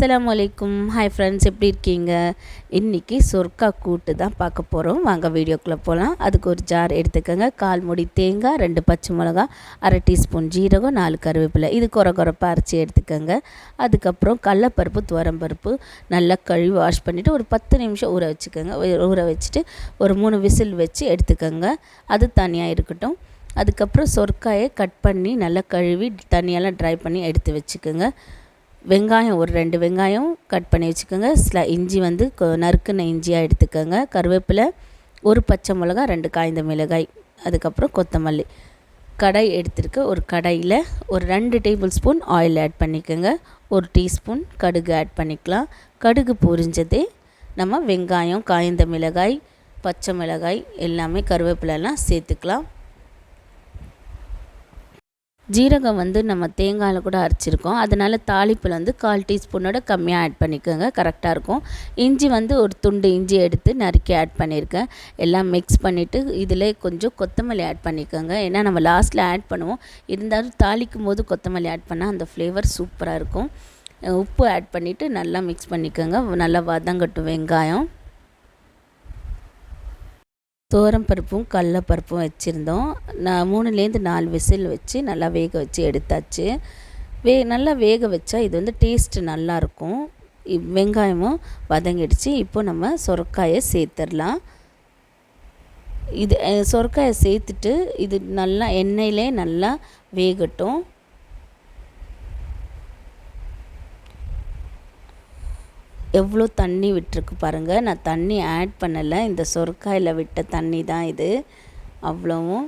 அஸ்ஸலாமு அலைக்கும். Hi friends, எப்படி இருக்கீங்க? இன்றைக்கி சொர்க்கா கூட்டு தான் பார்க்க போகிறோம். வாங்க வீடியோக்குள்ளே போகலாம். அதுக்கு ஒரு ஜார் எடுத்துக்கோங்க. 1/4 மூடி தேங்காய், 2 பச்சை மிளகா, 1/2 டீஸ்பூன் ஜீரகம், 4 கருவேப்பிலை. இது கொரப்பாக அரைச்சி எடுத்துக்கோங்க. அதுக்கப்புறம் கடலப்பருப்பு, துவரம்பருப்பு நல்லா கழுவி வாஷ் பண்ணிவிட்டு ஒரு 10 நிமிஷம் ஊற வச்சுக்கோங்க. ஊற வச்சுட்டு ஒரு 3 விசில் வச்சு எடுத்துக்கோங்க. அது தனியாக இருக்கட்டும். அதுக்கப்புறம் சொர்க்காயை கட் பண்ணி நல்லா கழுவி தண்ணியெல்லாம் ட்ரை பண்ணி எடுத்து வச்சுக்கோங்க. வெங்காயம் ஒரு 2 வெங்காயம் கட் பண்ணி வச்சுக்கோங்க. இஞ்சி வந்து நறுக்குன இஞ்சியாக எடுத்துக்கோங்க. கருவேப்பிலை, ஒரு பச்சை மிளகா, 2 காய்ந்த மிளகாய், அதுக்கப்புறம் கொத்தமல்லி. கடாய் எடுத்துருக்கு. ஒரு கடாயில் ஒரு 2 டேபிள் ஸ்பூன் ஆயில் ஆட் பண்ணிக்கோங்க. 1 டீஸ்பூன் கடுகு ஆட் பண்ணிக்கலாம். கடுகு பொரிஞ்சதே நம்ம வெங்காயம், காய்ந்த மிளகாய், பச்சை மிளகாய் எல்லாமே கருவேப்பிலெல்லாம் சேர்த்துக்கலாம். ஜீரகம் வந்து நம்ம தேங்காயில் கூட அரைச்சிருக்கோம். அதனால் தாளிப்பில் வந்து 1/4 டீஸ்பூனோட கம்மியாக ஆட் பண்ணிக்கோங்க, கரெக்டாக இருக்கும். இஞ்சி வந்து ஒரு துண்டு இஞ்சி எடுத்து நறுக்கி ஆட் பண்ணியிருக்கேன். எல்லாம் மிக்ஸ் பண்ணிவிட்டு இதில் கொஞ்சம் கொத்தமல்லி ஆட் பண்ணிக்கோங்க. ஏன்னா நம்ம லாஸ்ட்டில் ஆட் பண்ணுவோம். இருந்தாலும் தாளிக்கும் போது கொத்தமல்லி ஆட் பண்ணால் அந்த ஃப்ளேவர் சூப்பராக இருக்கும். உப்பு ஆட் பண்ணிவிட்டு நல்லா மிக்ஸ் பண்ணிக்கோங்க. நல்லா வதங்கட்டும் வெங்காயம். துவரம்பருப்பும் கடலப்பருப்பும் வச்சுருந்தோம். நான் 3லேருந்து 4 விசில் வச்சு நல்லா வேக வச்சு எடுத்தாச்சு. நல்லா வேக வச்சா இது வந்து டேஸ்ட்டு நல்லாயிருக்கும். வெங்காயமும் வதங்கிடுச்சு. இப்போ நம்ம சொரக்காயை சேர்த்துடலாம். இது சொரக்காயை சேர்த்துட்டு இது நல்லா எண்ணெயிலே நல்லா வேகட்டும். எவ்வளோ தண்ணி விட்டுருக்கு பாருங்கள். நான் தண்ணி ஆட் பண்ணலை. இந்த சொரக்காயில் விட்ட தண்ணி தான் இது அவ்வளவும்.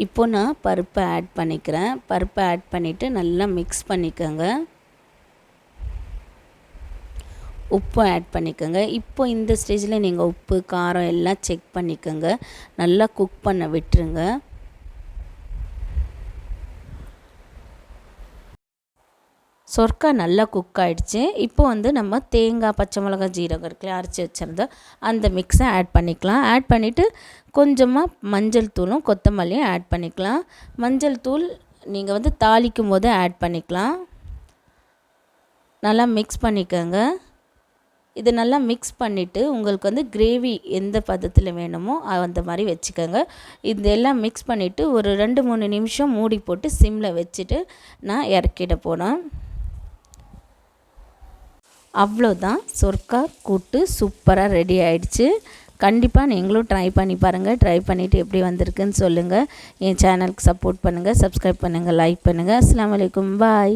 இப்போ நான் பருப்பை ஆட் பண்ணிக்கிறேன். பருப்பை ஆட் பண்ணிவிட்டு நல்லா மிக்ஸ் பண்ணிக்கோங்க. உப்பு ஆட் பண்ணிக்கோங்க. இப்போ இந்த ஸ்டேஜில் நீங்கள் உப்பு காரம் எல்லாம் செக் பண்ணிக்கோங்க. நல்லா குக் பண்ண விட்டுருங்க. சொர்க்கா நல்லா குக் ஆகிடுச்சு. இப்போ வந்து நம்ம தேங்காய், பச்சை மிளகா, ஜீரகம் இருக்குல்ல அரைச்சி வச்சுருந்தோம், அந்த மிக்ஸை ஆட் பண்ணிக்கலாம். ஆட் பண்ணிவிட்டு கொஞ்சமாக மஞ்சள் தூளும் கொத்தமல்லியும் ஆட் பண்ணிக்கலாம். மஞ்சள் தூள் நீங்கள் வந்து தாளிக்கும் போது ஆட் பண்ணிக்கலாம். நல்லா மிக்ஸ் பண்ணிக்கோங்க. இது நல்லா மிக்ஸ் பண்ணிவிட்டு உங்களுக்கு வந்து கிரேவி எந்த பதத்தில் வேணுமோ அந்த மாதிரி வச்சுக்கோங்க. இதெல்லாம் மிக்ஸ் பண்ணிவிட்டு ஒரு 2-3 நிமிஷம் மூடி போட்டு சிம்மில் வச்சுட்டு நான் இறக்கிட போனேன். அவ்வளோதான், சொர்க்கா கூட்டு சூப்பராக ரெடி ஆகிடுச்சு. கண்டிப்பாக நீங்களும் ட்ரை பண்ணி பாருங்கள். ட்ரை பண்ணிவிட்டு எப்படி வந்திருக்குன்னு சொல்லுங்கள். என் சேனலுக்கு சப்போர்ட் பண்ணுங்கள், சப்ஸ்கிரைப் பண்ணுங்கள், லைக் பண்ணுங்கள். அஸ்ஸலாமு அலைக்கும். பாய்.